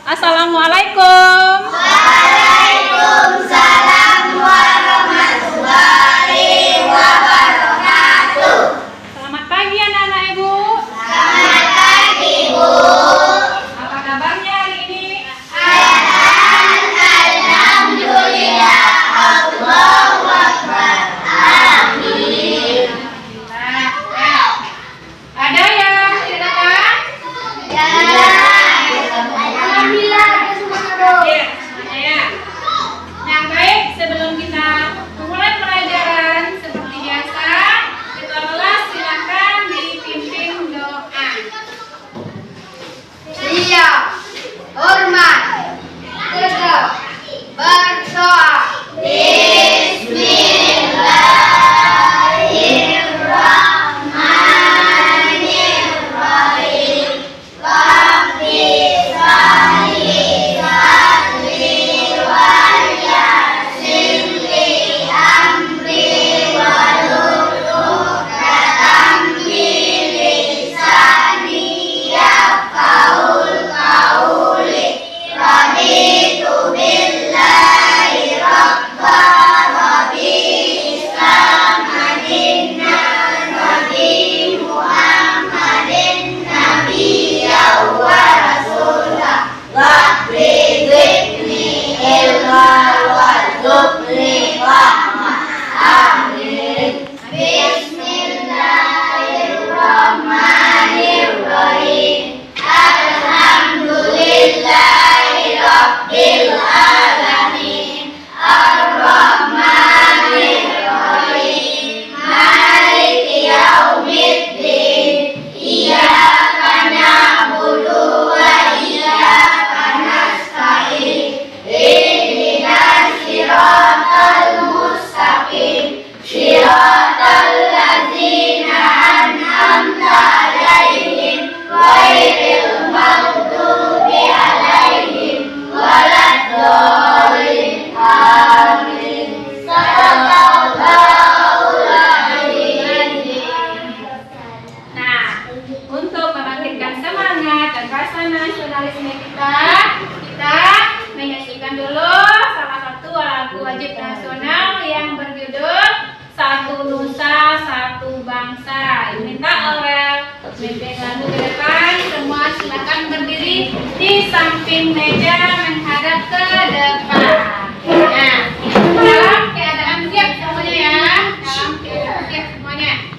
Assalamualaikum. Waalaikumsalam warahmatullahi wabarakatuh. Selamat pagi anak-anak Ibu. Selamat pagi, Bu. Apa kabarnya hari ini? Alhamdulillah. Allahu Akbar. Amin. Ada yang silakan? Ya. Alhamdulillah ada semuanya, Bu. Ya, semuanya ya. Nah, baik, sebelum kita memulai pelajaran seperti biasa, kita kelas silakan dipimpin doa. Siap, hormat, tegap, berdoa. Bismillahirrahmanirrahim. Rabbi sholli salli wal yassir li amri wahlul 'uqdatam min lisani yafqahul qawli. Raditu billahi rabban wa bi Islam madinah wa bi Muhammadin nabiyyan wa rasulah. Rabbi zidni ilma warzuqni rahmah. Amin. Bismillahirrahmanirrahim. Alhamdulillahi rabbil alamin. Ar-Rahmanir-Rahim. Maliki yaumiddin. Iyyaka na'budu wa iyyaka nasta'in. Ihdinas siratal mustaqim. Siratal ladzina an'amta 'alaihim ghairil maghdubi alaihim waladdallin. Amin. Shadaqallahul azim. Nah, untuk membangkitkan semangat dan rasa nasionalisme kita menyaksikan dulu salah satu lagu wajib nasional yang berjudul Satu Nusa Satu Bangsa. Minta Aurel memimpin lagu ke depan. Semua silakan berdiri di samping meja menghadap ke depan. Nah, dalam keadaan siap semuanya ya. Dalam keadaan siap semuanya.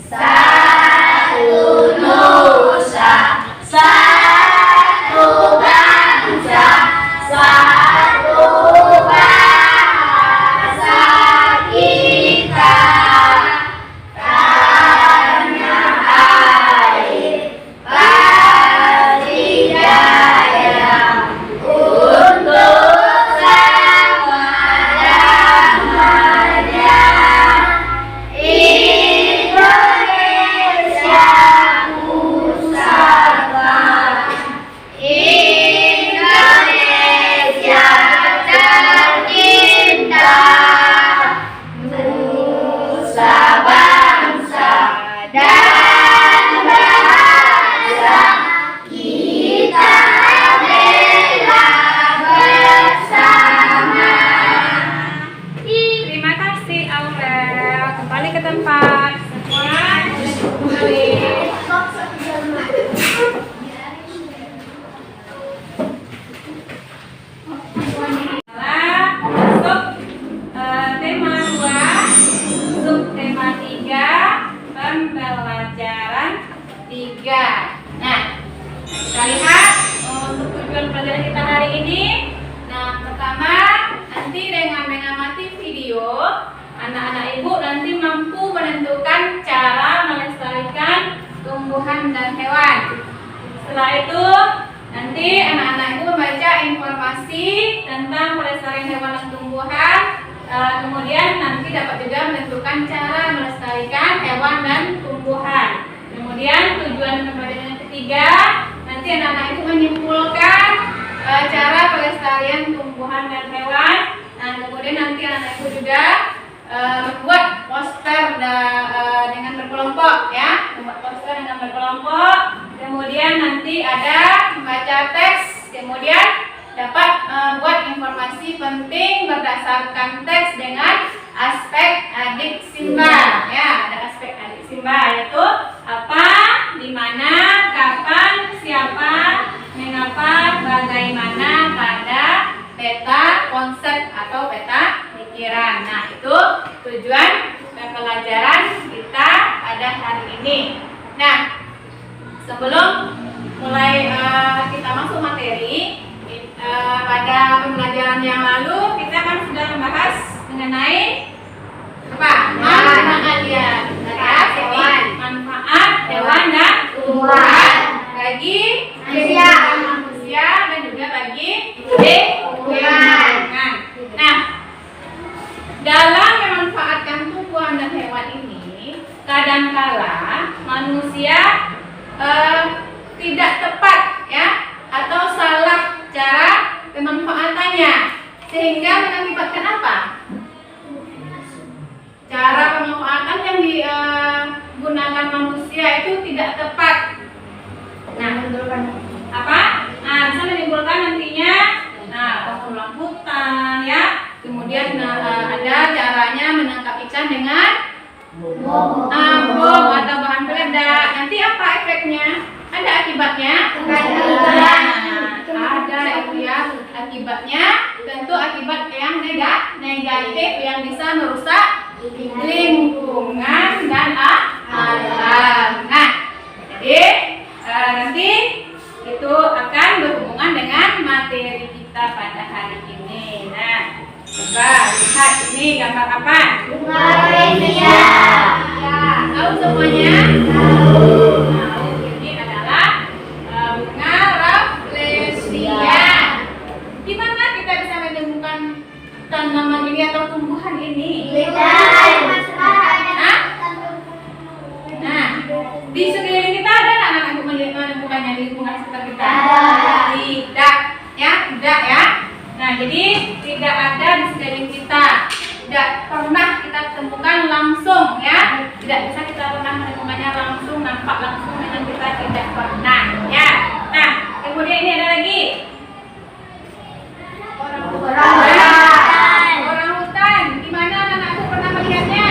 Satu nusa, satu bangsa, satu bahasa kita. Tanah air pasti jaya untuk selama-lamanya. Indonesia Pusaka, Indonesia tercinta, nusa bangsa dan bahasa kita bela bersama. Terima kasih Aurel. Kembali ke tempat. Semua kembali. Masuk tema 2, subtema 3, pembelajaran 3. Nah, kita lihat untuk tujuan pelajaran kita hari ini. Nah, pertama, nanti dengan mengamati video, anak-anak ibu nanti mampu menentukan cara melestarikan tumbuhan dan hewan. Setelah itu, nanti anak-anak ibu membaca informasi tentang pelestarian hewan dan tumbuhan. Kemudian nanti dapat juga menentukan cara melestarikan hewan dan tumbuhan. Kemudian tujuan pembelajaran yang ketiga, nanti anak-anak ibu menyimpulkan cara pelestarian tumbuhan dan hewan. Nah, kemudian nanti anak-anak ibu juga membuat poster dengan berkelompok ya, membuat nanti ada membaca teks, kemudian dapat buat informasi penting berdasarkan teks dengan aspek adik simba. Ya, ada aspek adik simba yaitu apa, di mana, kapan, siapa, mengapa, bagaimana pada peta konsep atau peta pikiran. Nah, itu tujuan pembelajaran kita pada hari ini. Nah, sebelum mulai kita masuk materi, pada pembelajaran yang lalu kita kan sudah membahas mengenai apa? Manfaat ya. Manfaat hewan dan tumbuhan bagi manusia dan juga bagi lingkungan. Nah, dalam memanfaatkan tumbuhan dan hewan ini, kadangkala manusia tidak tepat ya, atau salah cara pemanfaatannya, sehingga mengakibatkan apa? Cara pemanfaatan yang digunakan manusia itu tidak tepat. Nah, menimbulkan apa? Nah, bisa menimbulkan nantinya pengulang hutan ya. Kemudian ada caranya menangkap ikan dengan bom atau bahan peledak. Nanti apa efeknya? Ada akibatnya? Ada itu ya. Akibatnya tentu akibat yang negatif yang bisa merusak lingkungan dan alam. Nah, jadi nanti itu akan berhubungan dengan materi kita pada hari ini. Nah, coba lihat ini gambar apa? Bunga rafflesia. Ya, tahu semuanya? Tahu. Ini adalah bunga rafflesia. Di mana kita bisa menemukan tanaman ini atau tumbuhan ini? Nah, di sekeliling kita ada anak-anak menemukannya di lingkungan sekitar kita? Tidak, ya, tidak ya. Nah, jadi tidak ada di sekeliling kita. Tidak pernah kita temukan langsung ya. Tidak bisa kita pernah menemukannya langsung, nampak langsung dengan kita, tidak pernah ya. Nah, kemudian ini ada lagi. Orang hutan. Di mana anak-anakku pernah melihatnya?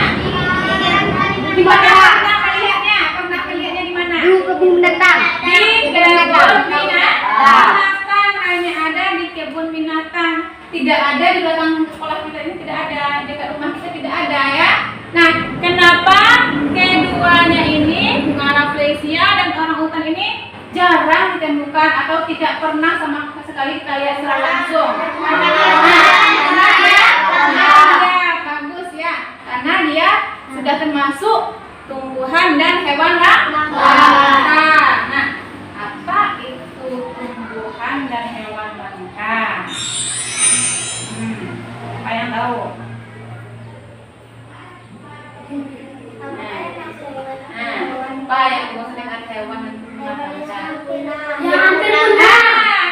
Di mana pernah melihatnya? Pernah melihatnya di mana? Di kebun binatang. Di kebun binatang, hanya ada di kebun binatang. Tidak ada di belakang sekolah kita ini, tidak ada, dekat rumah kita tidak ada ya. Nah, kenapa keduanya ini, bunga rafflesia dan orang hutan ini jarang ditemukan atau tidak pernah sama sekali kita lihat secara langsung? Karena dia bagus ya, karena dia sudah termasuk tumbuhan dan hewan langka. Nah, apa itu tumbuhan dan hewan langka? Apa yang tahu? Apa yang dimaksud dengan hewan dan tumbuhan langka?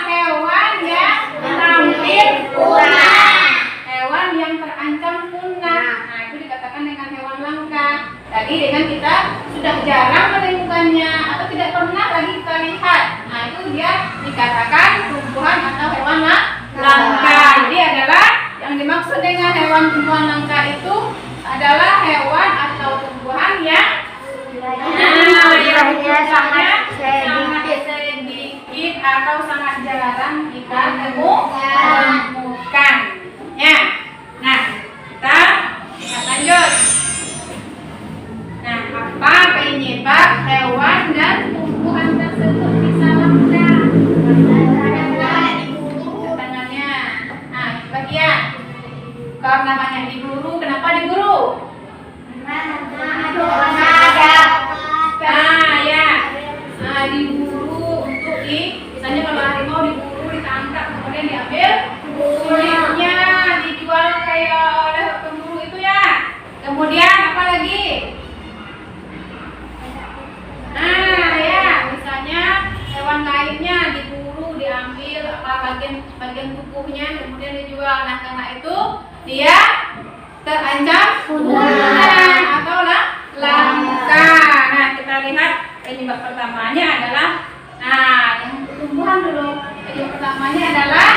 Hewan yang hampir punah. Hewan yang terancam punah. Nah, itu dikatakan dengan hewan langka. Tadi dengan kita sudah jarang menemukannya atau tidak pernah lagi kita lihat. Nah, itu dia dikatakan tumbuhan atau hewan langka. Jadi adalah yang dimaksud dengan hewan tumbuhan langka itu adalah hewan atau tumbuhan yang sangat sedikit atau sangat jarang kita temukan. Ya. Nah, kita lihat lanjut. Nah, apa penyebab hewan dan tumbuhan tersebut bisa langka? Tangannya. Nah, bagian. Karena banyak diburu. Kenapa diburu? Diburu untuk misalnya kalau harimau diburu, ditangkap, kemudian diambil kulitnya, dijual kayak oleh pemburu itu ya. Kemudian apa lagi? Misalnya hewan lainnya diburu, diambil bagian tubuhnya, kemudian dijual. Nah, karena itu dia terancam punah atau langka. Nah, kita lihat penyebab pertamanya adalah Nah, yang tumbuhan dulu. Yang pertamanya adalah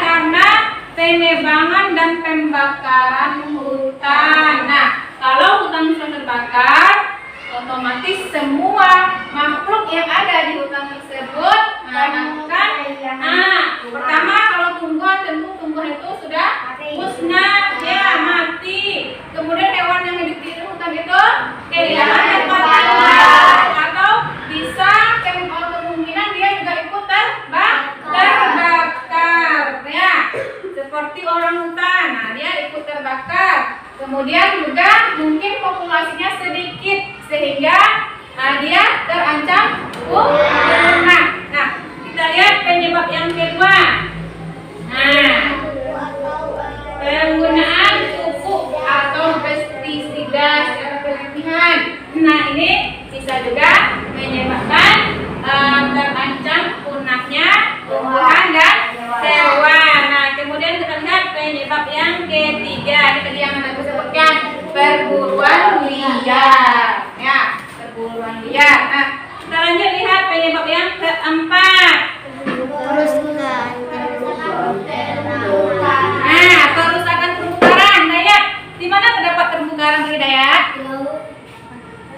karena penebangan dan pembakaran hutan. Nah, kalau hutan sudah terbakar, otomatis semua makhluk yang ada di hutan tersebut akan pertama kalau tumbuhan tentu tumbuhan itu sudah musnah, ya mati. Kemudian hewan yang hidup di hutan itu kehilangan tempat tinggal atau bisa kemungkinan dia juga ikut terbakar, ya seperti orang hutan. Nah, dia ikut terbakar. Kemudian juga mungkin populasinya sedikit sehingga dia terancam punah. Nah, kita lihat penyebab yang kedua. Nah, penggunaan pupuk atau pestisida secara berlebihan. Nah, ini bisa juga menyebabkan terancam punahnya tumbuhan dan hewan. Nah, kemudian kita lihat penyebab yang ketiga. Ini tadi yang aku sebutkan, perburuan liar. Ya, perburuan liar. Nah, kita lanjut lihat penyebab yang keempat. Nah, kerusakan terumbu karang. Dayat, di mana terdapat terumbu karang di Dayat?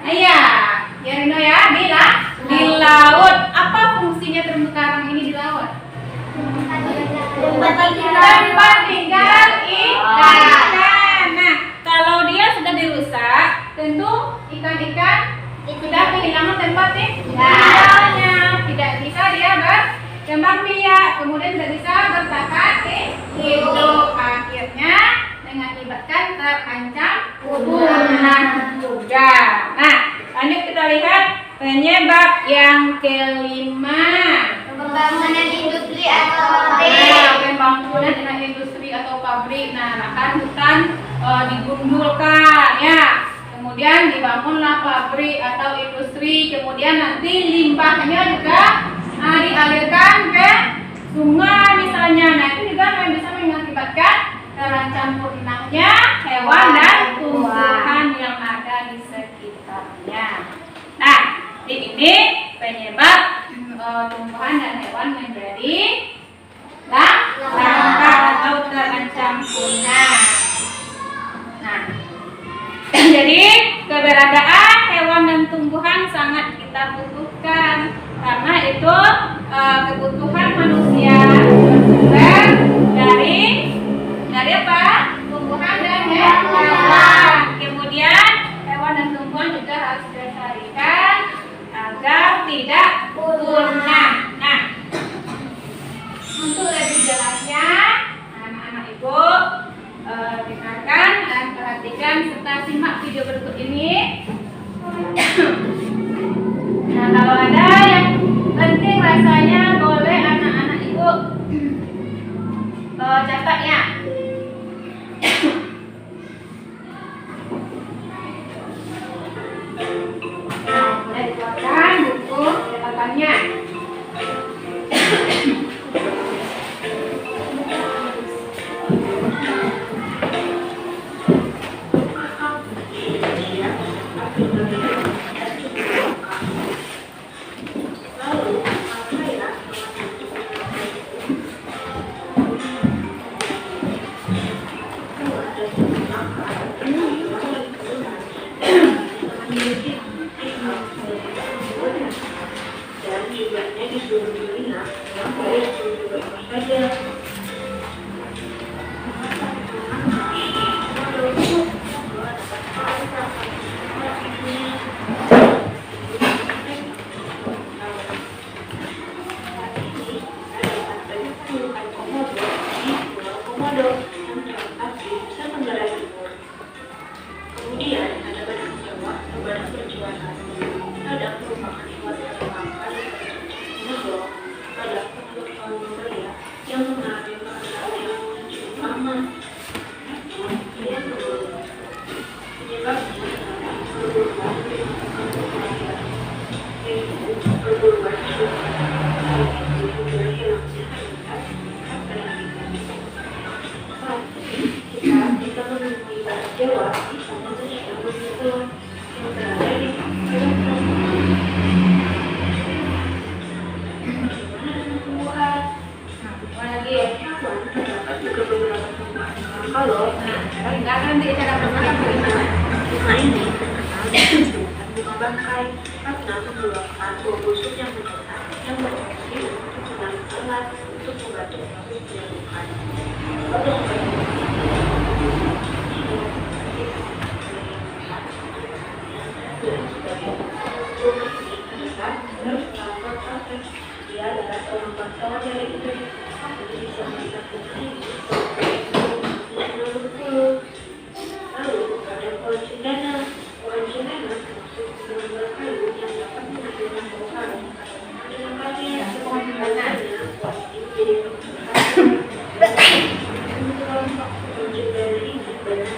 Iya, ya Rino ya, di laut. Apa fungsinya terumbu karang ini di laut? Tempat tinggal ikan. Nah, kalau dia sudah dirusak, tentu ikan-ikan sudah kehilangan tempat tinggalnya. Tidak bisa dia berkembang biak, kemudian tidak bisa bertahan hidup. Akhirnya mengakibatkan terancam punah juga. Nah, lanjut kita lihat penyebab yang kelima. Pembangunan industri atau pabrik. Pembangunan dengan industri atau pabrik. Nah, lahan hutan digundulkan, ya. Kemudian dibangunlah pabrik atau industri. Kemudian nanti limbahnya juga dialirkan ke sungai misalnya. Nah, itu juga bisa mengakibatkan terancam punahnya hewan dan tumbuhan yang ada di sekitarnya. Nah, ini penyebab tumbuhan dan hewan menjadi langka atau terancam punah. Nah, jadi keberadaan hewan dan tumbuhan sangat kita butuhkan karena itu kebutuhan manusia bersumber dari apa? Tumbuhan dan hewan. Kemudian hewan dan tumbuhan juga harus dilestarikan agar tidak punah. Nah, untuk lebih jelasnya, anak-anak ibu dengarkan dan perhatikan serta simak video berikut ini. Nah, kalau ada yang penting rasanya boleh anak-anak ibu catat ya. Boleh dikeluarkan buku catatannya. bangkai karena mengeluarkan bau busuk yang menyengat yang berfungsi untuk menarik alat untuk membantu proses penyembuhan. Dia adalah seorang wartawan dari Indonesia yang bisa melihat fungsi lalu ada pohon cendana. Pohon cendana termasuk buah kayu yang dapat menghasilkan bau harum. Dengan bagian pohon cendana pohon ini menjadi pohon cendana ini benar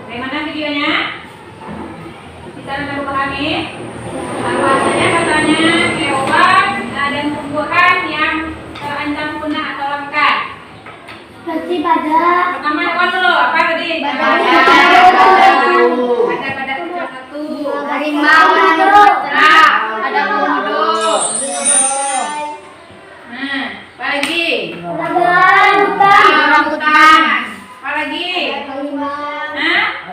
bagaimana videonya? Bisa Anda pahami? Bahwasanya katanya hewan dan tumbuhan yang terancam punah atau langka. Seperti badak. Pertama hewan dulu, apa tadi? Badak. Ada badak kecil satu. Harimau. Ada komodo. Nah, apa lagi? Orangutan. Apa lagi?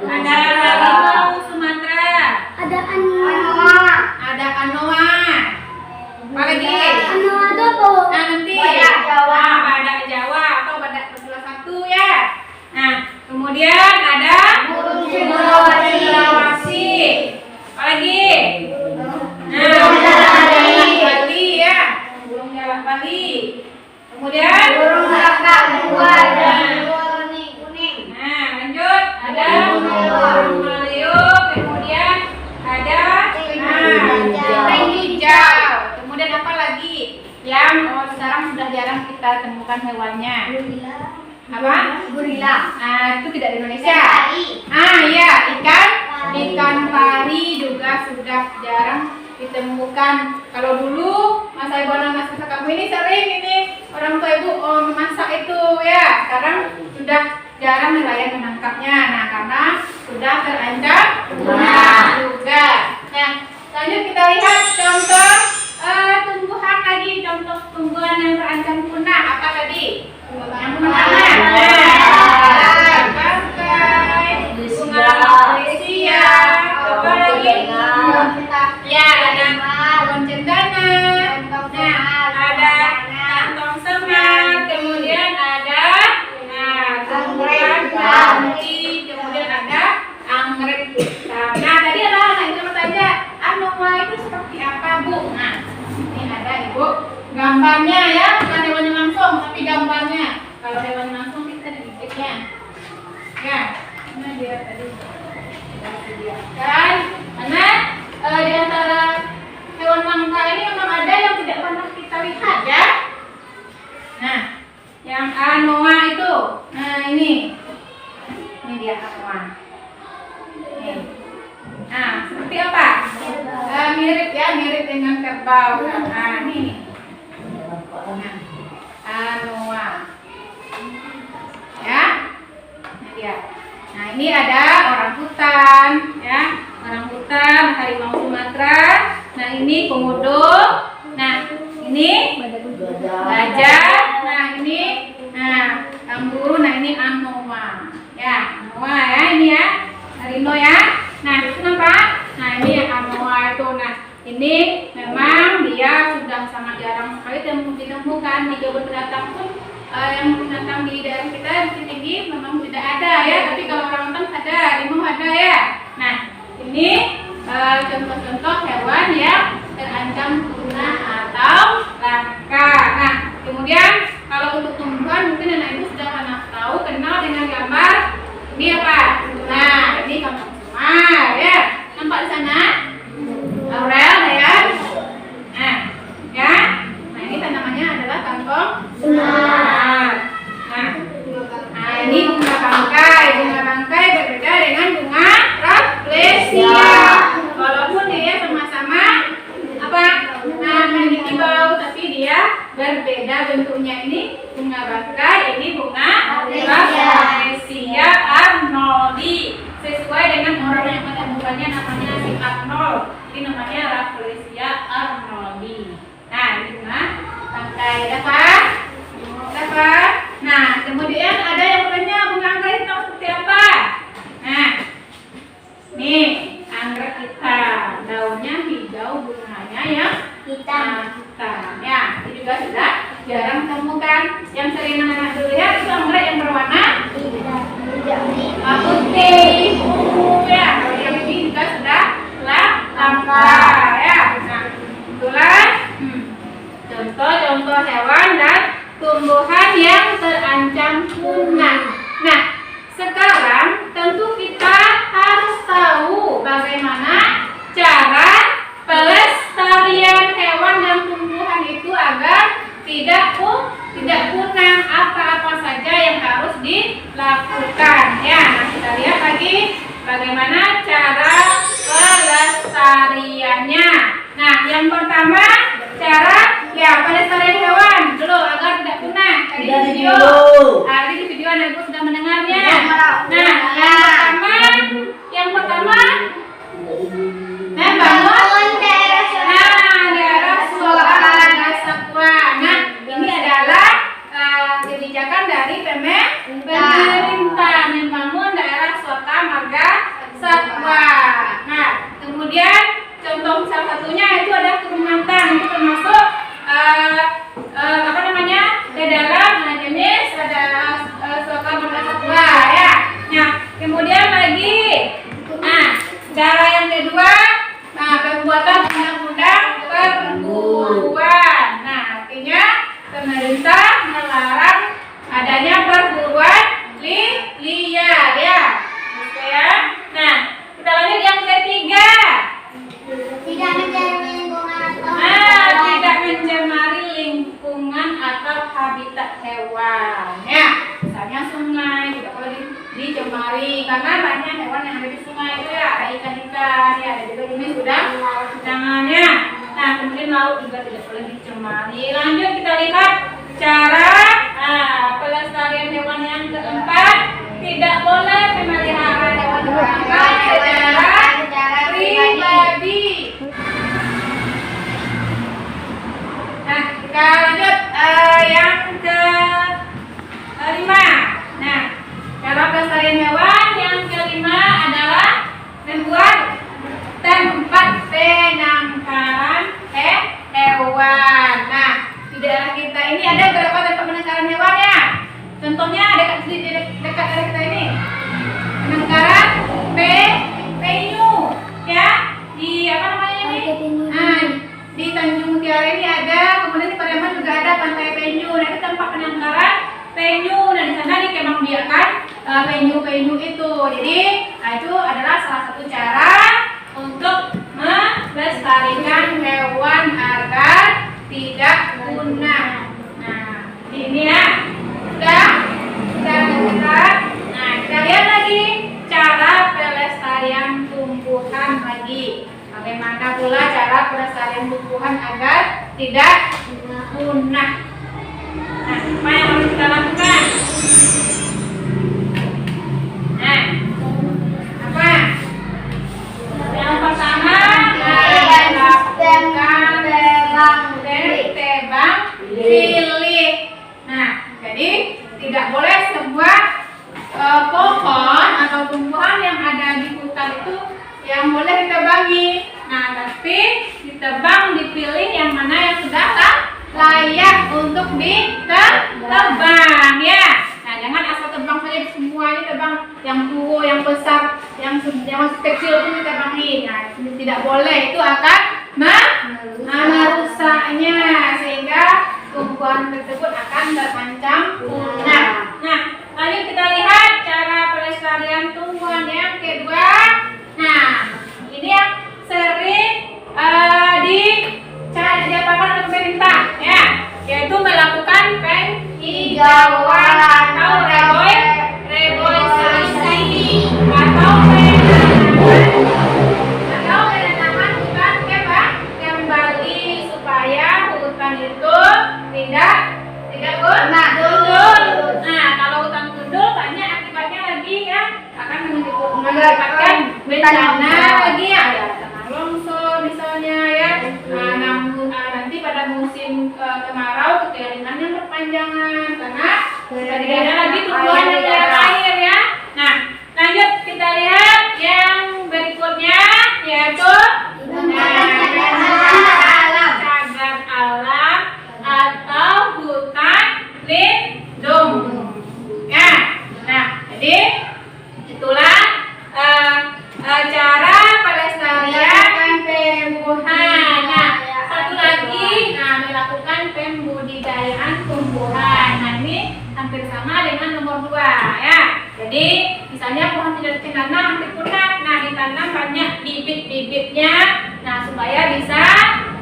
Ada harimau Sumatera. Ada anoa. Ada anoa. Apa lagi? Anoa itu apa? Nah, nanti Badak Jawa. badak Jawa atau badak kecil satu ya. Nah, kemudian ada Burung sulawesi. Apa lagi? Nah, Burung jalak Bali ya. Burung jalak Bali. Kemudian burung gagak dua dan kuning. nah, lanjut ada burung maleo, kemudian ada hijau. Kemudian apa lagi yang sekarang sudah jarang kita temukan hewannya? Apa? Gorila. Itu tidak di Indonesia. Iya, ikan pari juga sudah jarang ditemukan. Kalau dulu masa ibu dan masa kamu ini sering ini orang tua ibu memasak itu ya. Sekarang sudah jarang nelayan menangkapnya. Nah, karena sudah terancam punah juga. Nah, lanjut kita lihat contoh tumbuhan lagi, contoh tumbuhan yang terancam punah. Apa tadi? Yang pertama, bangkai, bunga Malaysia, apa lagi? Ya, ada pohon cendana, ada kantong semar, kemudian ada tumbuhan ganti, kemudian ada anggrek. Nah, tadi ada anak itu bertanya, anoa itu seperti apa, Bu? Nah, ini ada Ibu gambarnya ya, bukan hewannya langsung, tapi gambarnya. Kalau hewan langsung kita ada bibitnya. Ya, mana dia tadi? Kan, karena di antara hewan langka ini memang ada yang tidak pernah kita lihat ya. Nah, yang anoa itu, nah ini dia anoa. Nih. Nah, seperti apa? Mirip ya, mirip dengan kerbau. Nah, ini. Nah, anoa. Ya. Nah, dia. Nah, ini ada orangutan, ya. Orangutan, harimau Sumatera. Nah, ini komodo. Nah, ini gajah. Nah, ini kanguru. Nah, ini anoa. Ya, anoa ya, ini ya. Rino ya. Nah, itu kenapa? Nah, ini yang anoa itu. Nah, ini memang dia sudah sangat jarang sekali ditemukan. Di Jawa Barat pun yang binatang di daerah kita Bukit Tinggi memang tidak ada ya, tapi kalau orangutan ada, rimau ada ya. Nah, ini contoh-contoh hewan yang terancam punah atau langka. Nah, kemudian kalau untuk tumbuhan mungkin anak ibu sudah kenal dengan gambar ini apa? Nah, ini kangkung semar ya. Nampak di sana? Laurel ya. Nah, ya. Nah, ini tanamannya adalah kangkung semar. Nah, ini bunga bangkai. Bunga bangkai berbeda dengan bunga rafflesia. Walaupun dia sama-sama apa? Nah, memiliki bau, tapi dia berbeda bentuknya. Ini bunga bangkai, ini bunga rafflesia arnoldi. Sesuai dengan orang yang menemukannya namanya si Arnold. Ini namanya Rafflesia arnoldi. Nah, ini bunga bangkai. Dapat? Dapat? Nah, kemudian ada yang bertanya bunga anggrek itu seperti apa? Nah, nih anggrek kita, daunnya hijau, bunganya yang hitam. Ya, ini juga sudah jarang ditemukan. Yang sering anak dulu lihat itu anggrek yang berwarna putih. Ya, kalau yang ini juga sudah langka. Ya, nah, itulah contoh-contoh hewan dan tumbuhan yang terancam punah. Nah, sekarang tentu kita harus tahu bagaimana cara pelestarian hewan dan tumbuhan itu agar tidak punah. Apa-apa saja yang harus dilakukan ya. Nah, kita lihat lagi bagaimana cara pelestariannya. Nah, yang pertama cara pelestarian hewan dulu agar tidak punah. Tadi di video, anak ibu sudah mendengarnya. Nah, yang pertama membangun daerah suaka satwa. Nah, ini adalah kebijakan dari pemerintah membangun daerah suaka marga satwa. Nah, kemudian contoh salah satunya itu ada Kalimantan, itu termasuk ke dalam jenis ada suaka marga satwa ya. Nah, kemudian lagi cara yang kedua pembuatan undang-undang perburuan. Nah, artinya pemerintah melarang adanya perburuan liar ya. Oke ya. Nah, kita lanjut yang ketiga. Tidak mencemari lingkungan atau Tidak mencemari lingkungan atau habitat hewan. Ya, misalnya sungai tidak boleh dicemari karena banyak hewan yang ada di sungai itu ya, ada ikan-ikan ya, ada juga jenis udang tangannya. Nah, kemudian laut juga tidak boleh dicemari. Lanjut kita lihat cara pelestarian hewan yang keempat. Tidak boleh memelihara hewan secara pribadi. Nah, kita lanjut yang kelima. Nah, cara pelestarian hewan yang kelima adalah membuat tempat penangkaran hewan. Nah, di daerah kita ini ada berapa tempat penangkaran hewan ya? Contohnya dekat daerah kita ini penangkaran penyu ya, di apa namanya ini? Di Tanjung Mutiara ini ada, kemudian di Pariaman juga ada Pantai Penyu. Nah, itu tempat penangkaran penyu. Nah, di sana dikembangbiakan penyu-penyu itu. Jadi, itu adalah salah satu cara untuk melestarikan hewan agar tidak punah. Nah, ini ya. Sudah lihat. Nah, kita lihat lagi cara pelestarian tumbuhan lagi. Bagaimana pula cara pelestarian tumbuhan agar tidak punah? Nah, apa yang harus kita lakukan? Nah, apa? Yang pertama, lakukan tebang pilih. Nah, jadi tidak boleh sebuah pohon atau tumbuhan yang ada di hutan itu yang boleh ditebangi. Nah, tapi ditebang, dipilih yang mana yang sudah layak untuk ditebang. tebang ya. Nah, jangan asal tebang saja semuanya tebang, yang tua, yang besar, yang masih kecil pun ditebangin. Nah, tidak boleh, itu akan merusaknya sehingga tumbuhan tersebut akan terancam punah. Nah, lanjut kita lihat cara pelestarian tumbuhan yang kedua. Nah, ini yang sering diapakan oleh pemerintah ya, yaitu melakukan penghijauan atau reboisasi atau penanaman hutan kembali supaya hutan itu tidak gundul. Nah, kalau hutan gundul banyak akibatnya lagi ya, akan mengakibatkan bencana lagi ya, tanah longsor misalnya ya. Nanti pada musim kemarau kekeringan yang berpanjangan karena tidak ada lagi tumbuhan di daerah air ya. Nah, lanjut kita lihat yang berikutnya yaitu cagar alam atau hutan lindung. Ya, nah jadi itulah cara pelestarian tumbuhan. Nah, satu lagi, melakukan pembudidayaan tumbuhan. Nah, ini hampir sama dengan nomor 2 ya. Jadi, misalnya pohon tidak ditanam hampir punah. Nah, ditanam banyak bibit-bibitnya. Nah, supaya bisa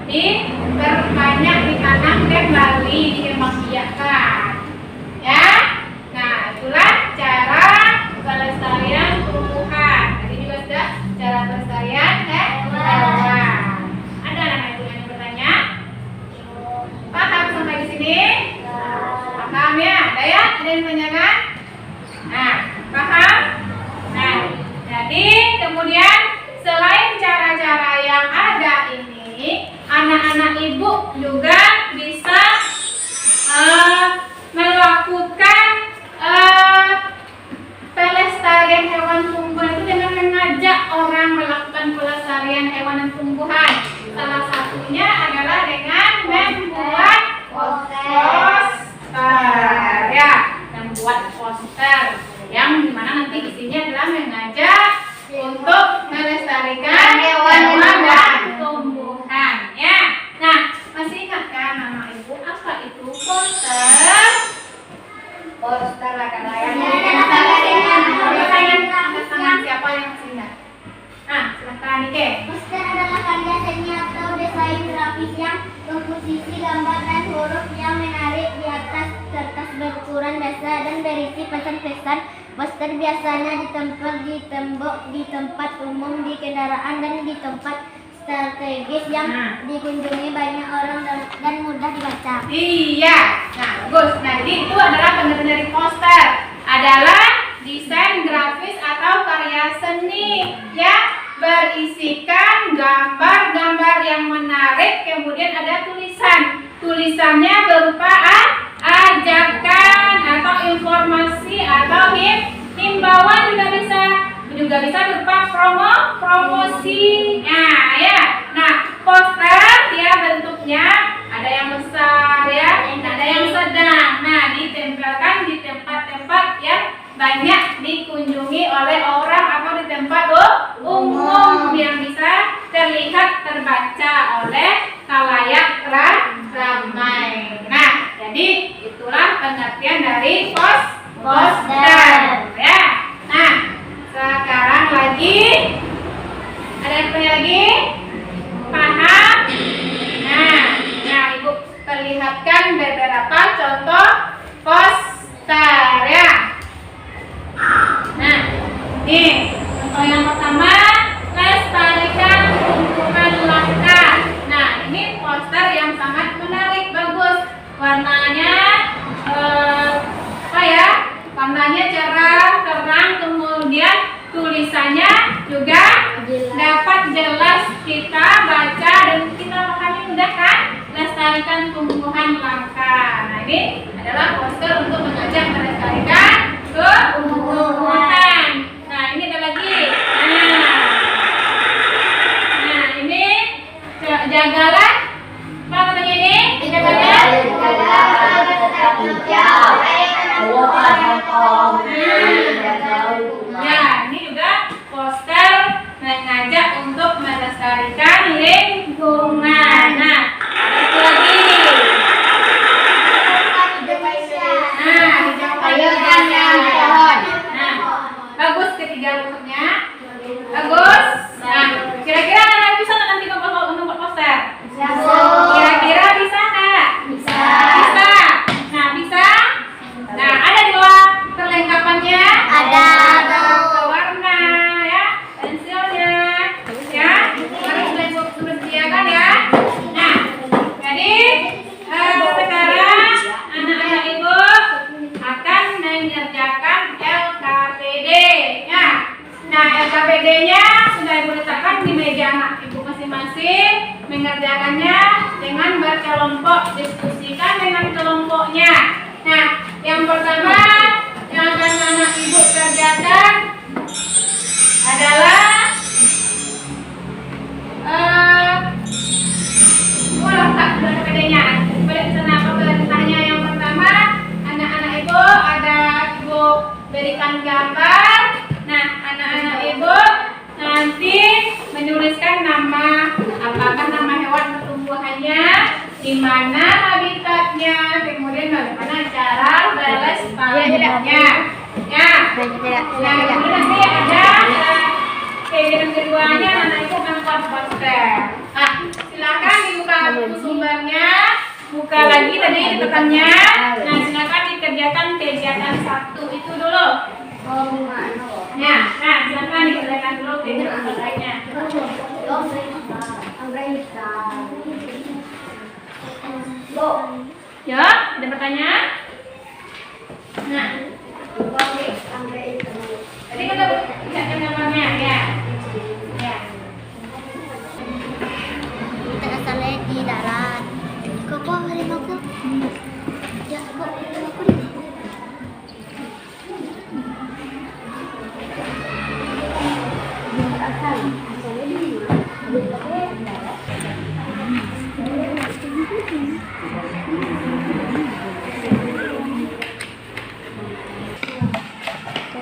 diperbanyak, ditanam kembali, dikembangbiakkan. Ya. Nah, itulah cara pelestarian tumbuhan. Tadi juga sudah cara pelestarian hewan. Ada anak ibu yang bertanya? Paham sampai di sini? Paham ya? Ada ya? Ada yang bertanyakan? Nah, paham? Nah, jadi kemudian selain cara-cara yang ada ini, anak-anak ibu juga bisa melakukan pelestarian hewan tumbuhan itu dengan mengajak orang melakukan pelestarian hewan dan tumbuhan. Salah satunya adalah dengan membuat poster ya, membuat poster yang dimana nanti isinya adalah mengajak untuk melestarikan hewan dan tumbuhan ya. Nah, masih ingatkah nama ibu apa itu poster? Poster adalah yang tangan siapa yang masih ingat? Nah, silakan Nike. Poster adalah karya seni atau desain grafis yang komposisi gambar dan huruf yang menarik di atas kertas berukuran biasa dan berisi pesan-pesan. Poster biasanya ditempel di tembok, di tempat umum, di kendaraan, dan di tempat strategis yang dikunjungi banyak orang dan mudah dibaca. Iya, nah bagus. Nah, jadi itu adalah benar-benar poster, adalah desain grafis atau karya seni yang berisikan gambar-gambar yang menarik, kemudian ada tulisan. Tulisannya berupa ajakan atau informasi atau himbauan juga bisa berupa promosi. Nah, ya. Nah, poster dia bentuknya ada yang besar ya, ada yang sedang. Nah, ditempelkan di tempat-tempat yang banyak dikunjungi oleh orang atau di tempat umum yang bisa terlihat terbaca oleh khalayak ramai. Nah, jadi itulah pengertian dari poster ya. Nah, sekarang lagi ada yang tanya lagi? Paham? Nah, ibu perlihatkan beberapa contoh poster ya. Nah, nih contoh yang pertama, lestarikan tumbuhan langka. Nah, ini poster yang sangat menarik, bagus. Warnanya warnanya cerah, terang, kemudian tulisannya juga dapat jelas kita baca dan kita pahami mudah kan? Lestarikan tumbuhan langka. Nah, ini adalah poster untuk mengajak melestarikan tumbuhan. Nah, ini ada lagi. Nah, ini jagalah. Apa namanya ini? Jagalah. Ya, ini juga poster mengajak untuk melestarikan lingkungan. Nah, satu lagi. Nah, hijau pohon. Nah, bagus ketiga untuknya. Bagus. Nah, kira-kira anak bisa nggak nanti membuat poster? Kira-kira bisa nggak? Bisa. Nah, bisa. Nah, ada dua perlengkapannya. Ada. Warna ya, pensilnya, ya, harus sudah disediakan ya. Nah, jadi sekarang anak-anak ibu akan mengerjakan LKPD ya. Nah, LKPD-nya sudah ibu letakkan di meja anak ibu masing-masing. Mengerjakannya dengan berkelompok, diskusikan dengan kelompoknya. Nah, yang pertama yang akan anak ibu kerjakan adalah letak LKPD-nya. Kenapa perintahnya yang pertama anak-anak ibu ada ibu berikan gambar. Nah, anak-anak ibu nanti menuliskan nama, apakah nama hewan atau tumbuhannya, di mana habitatnya, kemudian bagaimana cara melestarikannya. Ya. Nah, kemudian nanti ada kegiatan keduanya anak ibu akan buat poster. Ah, silakan dibuka buku sumbernya, buka lagi tadi catatannya. Nah, silakan dikerjakan kegiatan 1 itu dulu. Ya, nah silakan dikerjakan dulu kegiatan lainnya. Ya, ada pertanyaan? Nah, tadi kita lihat gambarnya ya. Ya. Kita asalnya di darat. Kok harimau? Ya, kok harimau di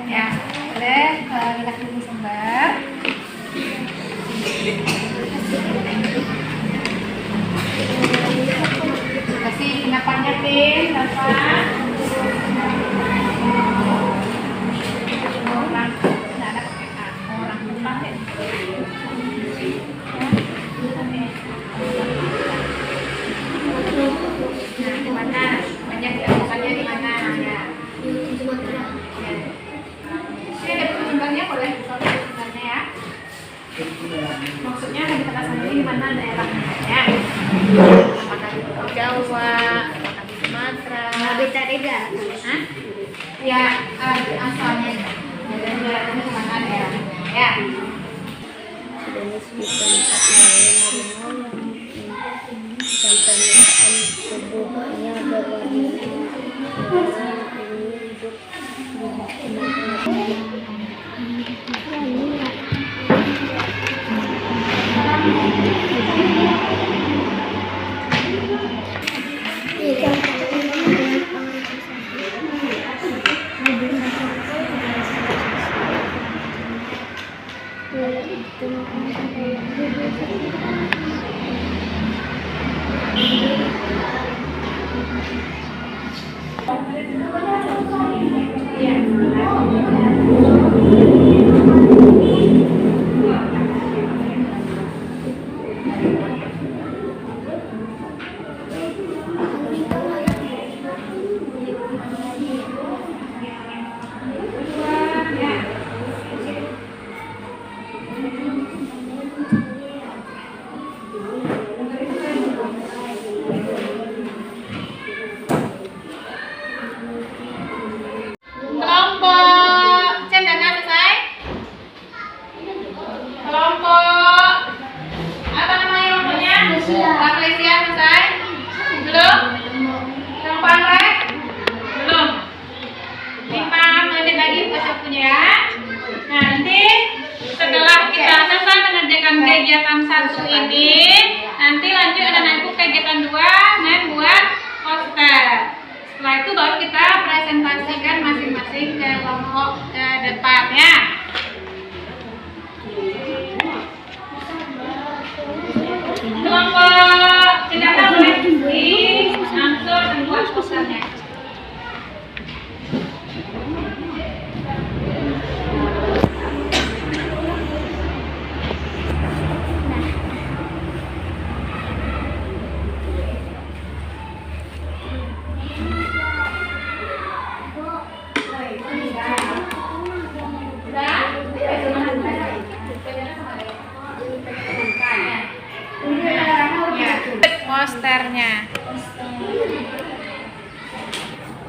Ya, boleh lihat buku sumber. Kasih sinapannya tim, Bapak. Orang, tidak ada pakai A, orang depan deh. Nah, di mana? Banyak dilakukannya di mana? Ya. Ini ada sumbernya, boleh dicoba sumbernya ya. Maksudnya habitat asalnya di mana daerahnya ya? Apakah di Pulau Jawa, apakah di Sumatera? habitat ida. Hah? Ya, asalnya. Jadi daerahnya di mana daerahnya ya? Jenis tempat lain harimau dan permukaan tubuhnya berwarna merah, ini hidup Kelompok cendana selesai? Kelompok apa namanya kelompoknya? Rafflesia selesai? Belum? Kelompok anggrek? Belum? 5 menit lagi buka sakunya ya. Nah, nanti setelah kita selesai mengerjakan kegiatan 1 ini, nanti lanjut ada naik kegiatan 2 membuat poster. Setelah itu baru kita presentasikan masing-masing ke kelompok ke depan ya. Kelompok cendana boleh diangsur dan buat posternya. Posternya.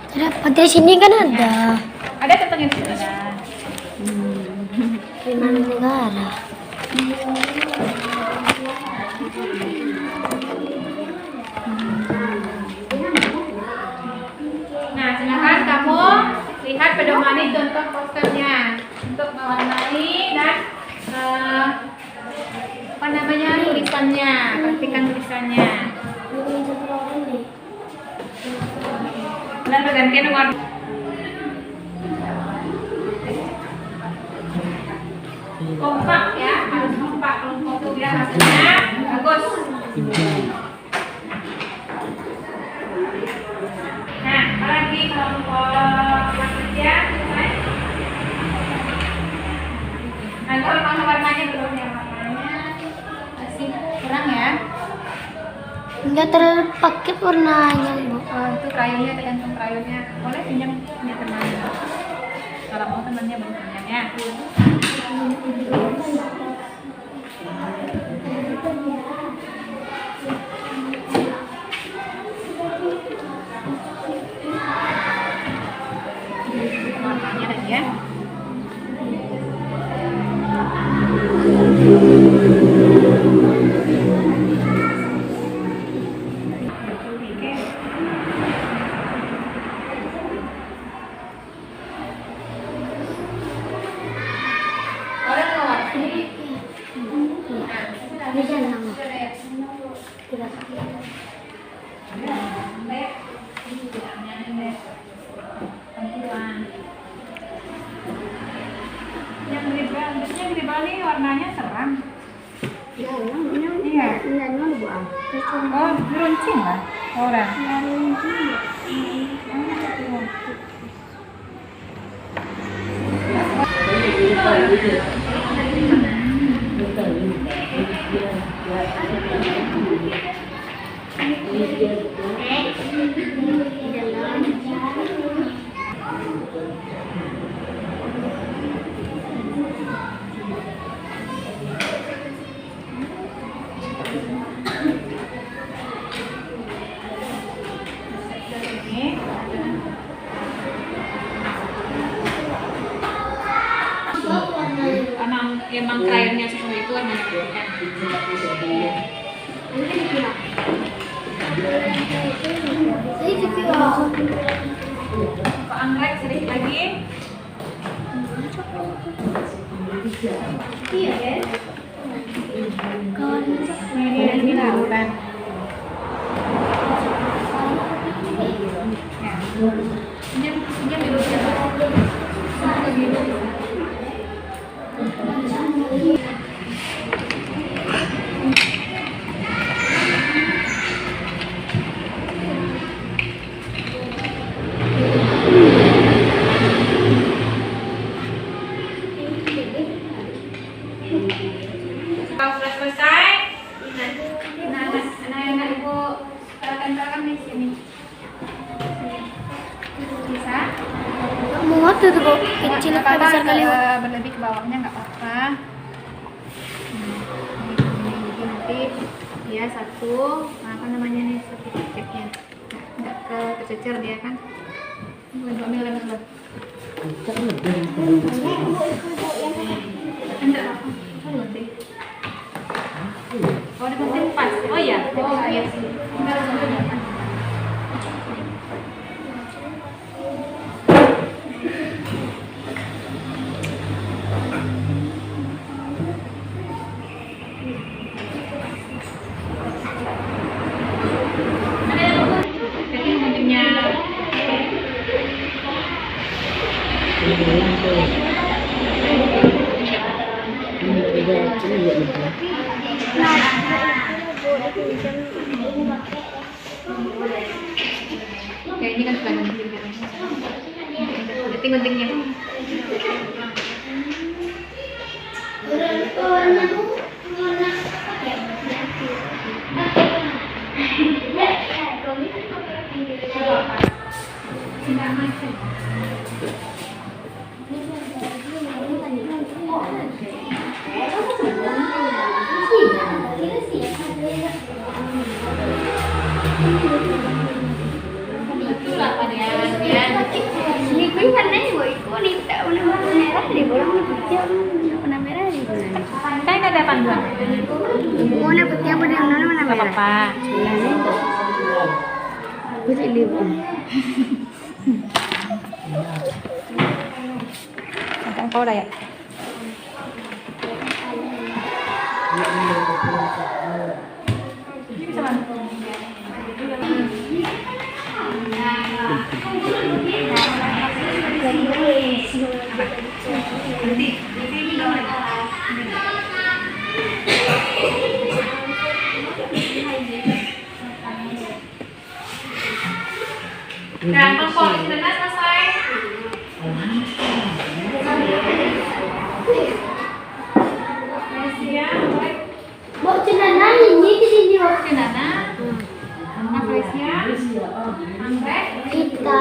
Kenapa di sini kan ada Ada tentangnya di sini. lima negara. Nah, silakan kamu lihat pedomani contoh posternya untuk mewarnai dan apa namanya tulisannya, perhatikan tulisannya. Dan bergantian warna. Kompak ya, harus kompak kelompok itu biar hasilnya bagus. Nah, apalagi kelompok kerja selesai. Nah, kalau warna-warnanya belum ya, warnanya masih kurang ya. Enggak terpakai warnanya, Bu. Itu krayonnya, tergantung krayonnya. Boleh pinjam punya teman. Kalau mau temannya boleh pinjam ya. Warnanya lagi ya. Yang di Bali warnanya terang. Iya. Oh, runcing lah. Orang. Emang krayonnya seperti itu warnanya kan. Pak anggrek sedikit lagi. Iya ya. Ini lautan. Ya. Pinjam dulu ya. Kalau sudah selesai, anak-anak ibu tempelkan di sini. Bisa? Muat tuh, Bu. Kecil Nggak apa besar kali, Bu? berlebih ke bawahnya nggak apa-apa. Nanti ya satu, apa namanya nih sertifikatnya, nggak kececer dia kan. Ambil lagi. Enggak apa. Oh, ada penting pas. Oh iya. Oh iya sih. Jadi pentingnya Kayak ini kan bukan gunting-guntingnya. Itulah padahalnya. Ini pun warnanya warna tak warna merah di bawah putih warna merah di bawah. Kan ada panduan. Warna putih apa yang warna Gak merah? apa-apa. Putih libu. Angkat kau dah ya. Ini bisa bantu. Nah, kelompok sudah selesai. Bawa cenana ini di sini bawa Cenana, Malaysia, anggrek, kita.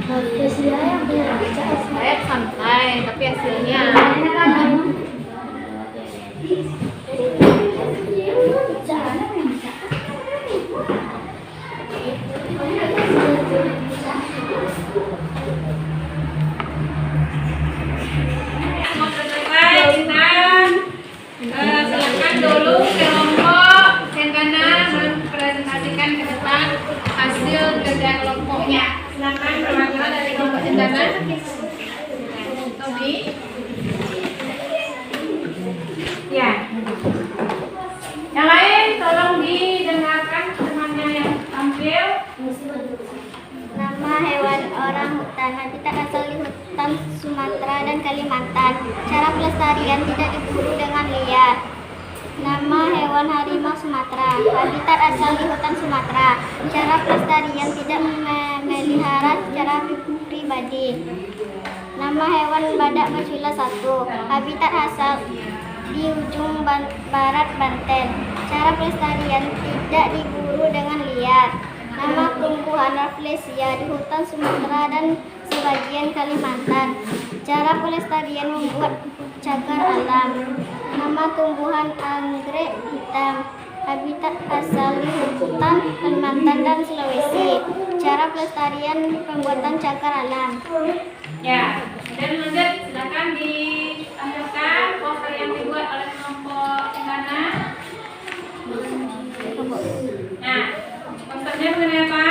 Malaysia yang biasa. saya santai, tapi hasilnya silakan dulu kelompok yang kanan mempresentasikan ke depan hasil kerja kelompoknya. Silakan perwakilan dari kelompok cendana. Tobi. Ya. Yang lain tolong didengarkan temannya yang tampil. Nama hewan orang hutan, habitat asal di hutan Sumatera dan Kalimantan. Cara pelestarian tidak diburu dengan liar. Nama hewan harimau Sumatera, habitat asal di hutan Sumatera. Cara pelestarian tidak memelihara secara pribadi. Nama hewan badak bercula 1, habitat asal di ujung barat Banten. Cara pelestarian tidak diburu dengan liar. Nama tumbuhan Rafflesia di hutan Sumatera dan sebagian Kalimantan. Cara pelestarian membuat cagar alam. Nama tumbuhan anggrek hitam, habitat asal di hutan Kalimantan dan Sulawesi. Cara pelestarian pembuatan cagar alam. Ya, dan lanjut silakan ditampilkan poster yang dibuat oleh kelompok cendana. Nah, posternya mengenai apa?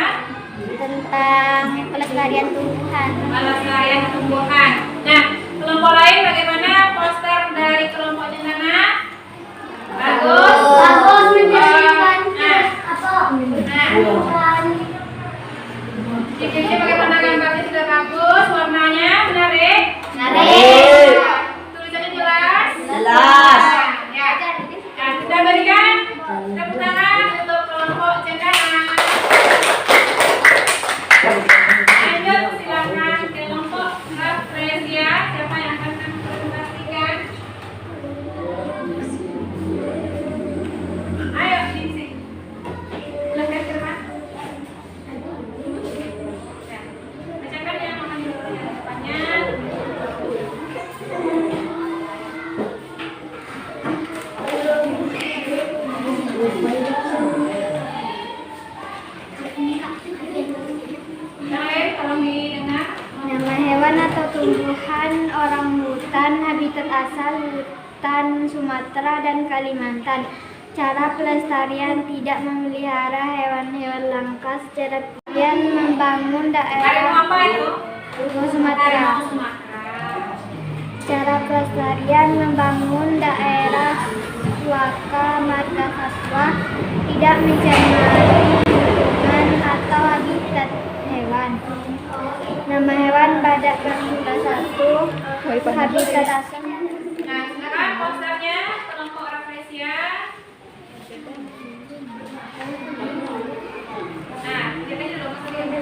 Tentang pelestarian tumbuhan. Pelestarian tumbuhan. Nah, kelompok lain bagaimana poster dari kelompok cendana? Bagus. Bagus menjadikan Nah, ciri-cirinya bagaimana, gambarnya sudah bagus, warnanya menarik. Menarik. Tulisannya jelas. Jelas. Ya. Nah, kita berikan tepuk tangan untuk kelompok cendana. Lanjut, silakan kelompok Rafflesia. Siapa yang akan mempresentasikan? Ayo, Ningsih. Silakan Firman. Ya. Bacakan yang akan diberikan depannya. Yang lain tolong didengar. Nama hewan atau tumbuhan orang hutan, habitat asal hutan Sumatera dan Kalimantan. Cara pelestarian tidak memelihara hewan-hewan langka secara kemudian membangun Harimau daerah apa itu? Sumatera. Harimau Sumatera. Cara pelestarian membangun daerah suaka margasatwa, tidak mencemari lingkungan atau habitat hewan. Nama hewan badak bermula 1. Habitat asal. Nah, sekarang posternya kelompok Rafflesia. Nah, kita dulu posternya.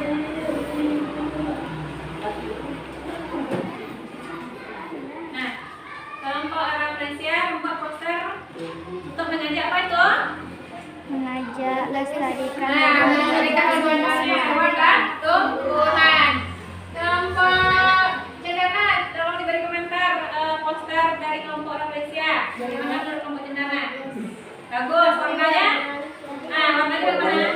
Nah, kelompok Rafflesia membuat poster untuk mengajak apa itu? Mengajak lestarikan Melestarikan hewan dan tumbuhan. Kelompok Cendana, tolong diberi komentar poster dari kelompok Rafflesia. Bagaimana menurut kelompok Cendana? Bagus, warnanya? Nah, warnanya bagaimana? Nah,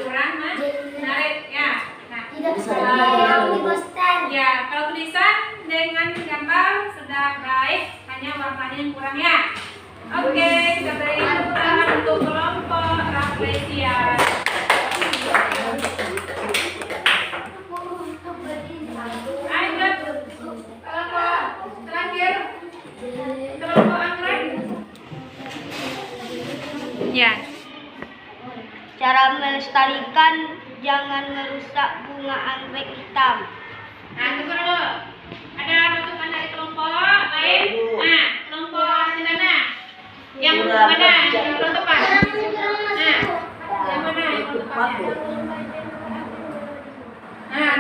kurang menarik ya. Nah, tidak seperti di poster. ya, kalau tulisan dengan gambar sudah baik, hanya warnanya yang kurang ya. Oke, kita beri tepuk tangan untuk kelompok Rafflesia. Ayo, kelompok terakhir, kelompok anggrek. Ya. Cara melestarikan, jangan merusak bunga anggrek hitam. Nah, tunggu dulu. Ada masukan dari kelompok lain? Nah, kelompok Cendana. Yang mana? Yang belum tepat. Nah, yang mana yang belum tepatnya? Nah,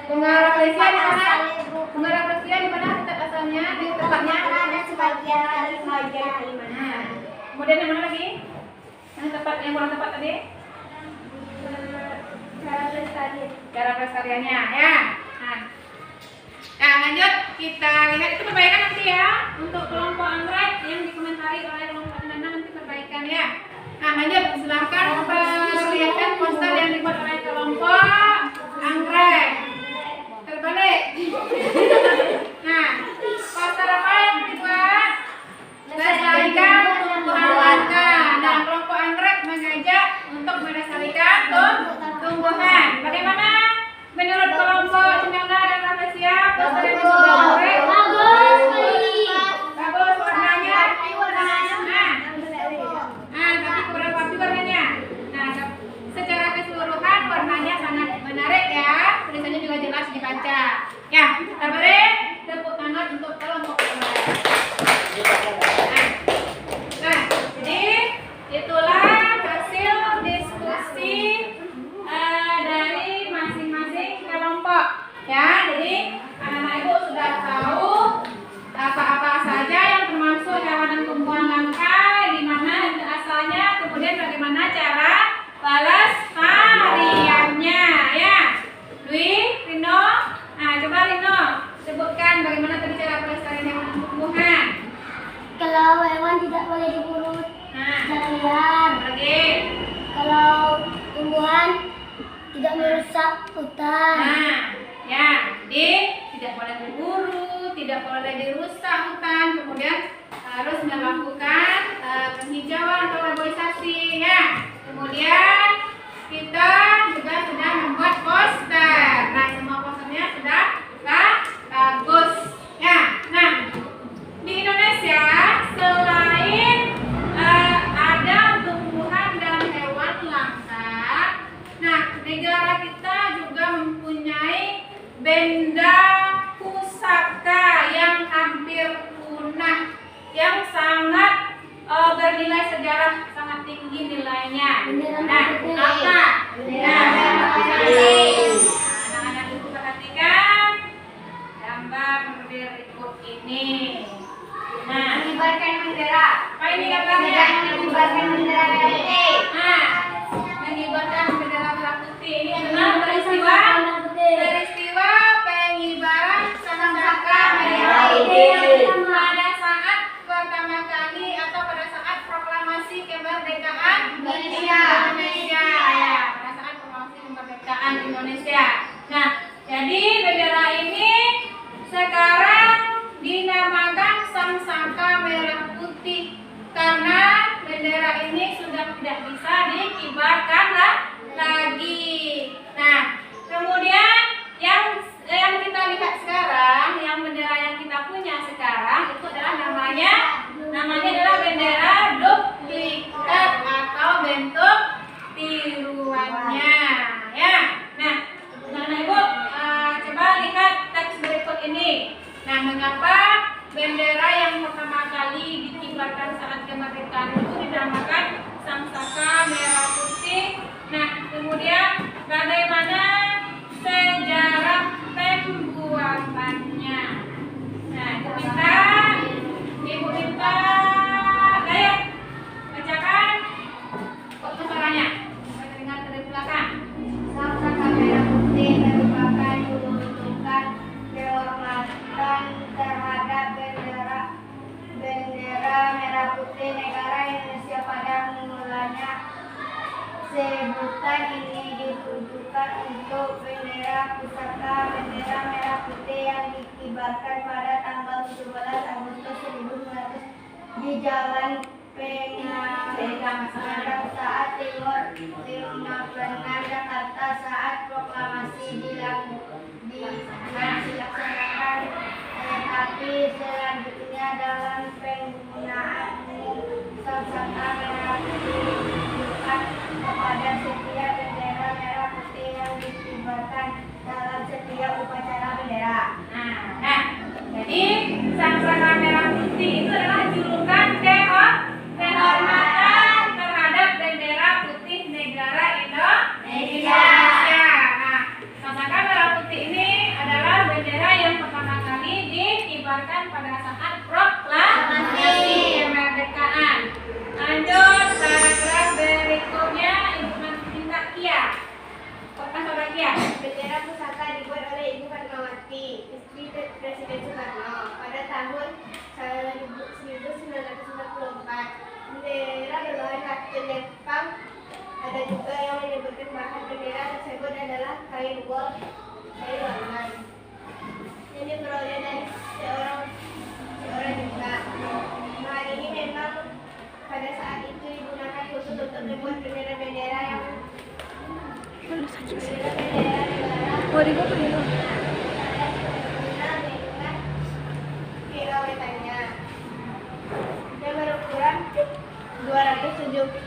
bunga Rafflesia di mana? Bunga Rafflesia di mana titik asalnya? Di tempatnya? Ada sebagian dari bagian Nah, kemudian yang mana lagi? Yang tepat, yang kurang tepat tadi? Cara pelestariannya, ya. Nah, lanjut kita lihat itu perbaikan nanti ya untuk kelompok anggrek yang dikomentari oleh kelompok Cendana nanti perbaikan ya. Nah, lanjut silahkan perlihatkan poster yang dibuat oleh kelompok anggrek. Terbalik. Nah, poster apa yang dibuat? Melestarikan tumbuhan warga. Nah, kelompok anggrek mengajak untuk melestarikan tumbuhan. Bagaimana menurut kelompok Cendana dan Rafflesia poster yang dibuat anggrek? Bagus warnanya. Tapi kurang rapi warnanya. Nah, secara keseluruhan warnanya sangat menarik ya. Tulisannya juga jelas dibaca. Ya, kita beri tepuk tangan untuk kelompok anggrek. Nah, jadi itulah hasil diskusi dari masing-masing kelompok ya. Jadi anak-anak ibu sudah tahu apa-apa saja yang termasuk hewan dan tumbuhan langka, di mana asalnya, kemudian bagaimana cara pelestariannya ya. Dwi, Rino, nah coba Rino sebutkan bagaimana tadi cara pelestarian hewan dan tumbuhan. Kalau hewan tidak boleh diburu liar. Lagi. Kalau tumbuhan tidak merusak hutan. Nah, ya, jadi tidak boleh berburu, tidak boleh dirusak hutan, kemudian harus melakukan penghijauan atau reboisasi ya. Kemudian kita juga sudah membuat poster. Nah, semua posternya sudah bagus ya. Nah, di Indonesia selain ada tumbuhan dan hewan langka, nah negara kita juga mempunyai benda pusaka yang hampir punah, yang sangat bernilai sejarah sangat tinggi nilainya. Nah, apa? Anak-anak ibu perhatikan gambar berikut ini. Nah, Mengibarkan bendera. apa ini gambarnya? Mengibarkan bendera merah putih. Nah, mengibarkan bendera merah putih. Ini adalah peristiwa pengibaran saka merah putih pada saat pertama kali atau pada saat proklamasi kemerdekaan Indonesia. Ya, pada saat proklamasi kemerdekaan Indonesia. Nah, jadi bendera ini sekarang dinamakan Sang Saka Merah Putih karena bendera ini sudah tidak bisa dikibarkan lagi. Nah, kemudian yang kita lihat sekarang, yang bendera yang kita punya sekarang itu adalah namanya adalah bendera duplikat atau bentuk tiruannya, ya. mengapa bendera yang pertama kali dikibarkan saat kemerdekaan itu dinamakan Sangsaka Merah Putih? Nah, kemudian bagaimana sejarah pembuatannya? Nah, Ibu minta Dayat bacakan suaranya. Saya dengar dari belakang. Sangsaka Merah Putih merupakan bentukan kehormatan terhadap bendera merah putih negara Indonesia. Pada mulanya sebutan ini ditujukan untuk bendera pusaka bendera merah putih yang dikibarkan pada tanggal 17 Agustus 1900 di Jalan Pengajian saat Timur 56 Jakarta saat proklamasi dilaksanakan. Tapi selanjutnya dalam penggunaan Sangsaka Merah Putih ditujukan kepada setiap bendera merah putih yang dikibarkan dalam setiap upacara bendera. Nah, jadi Sangsaka Merah Putih itu adalah julukan kehormatan terhadap bendera putih negara Indonesia. Nah, Sangsaka Merah Putih ini adalah bendera yang pertama kali dikibarkan pada saat proklamasi kemerdekaan. Lanjut paragraf berikutnya, Ibu minta Kia. Saudara Kia. Bendera pusaka dibuat oleh Ibu Fatmawati, istri Presiden Soekarno, pada tahun 1944. Bendera berbahan katun Jepang. Ada juga yang menyebutkan bahan bendera tersebut adalah kain wol Taiwan yang diperoleh dari seorang juga. Bahan ini memang pada saat itu digunakan khusus untuk membuat bendera-bendera yang yang berukuran 274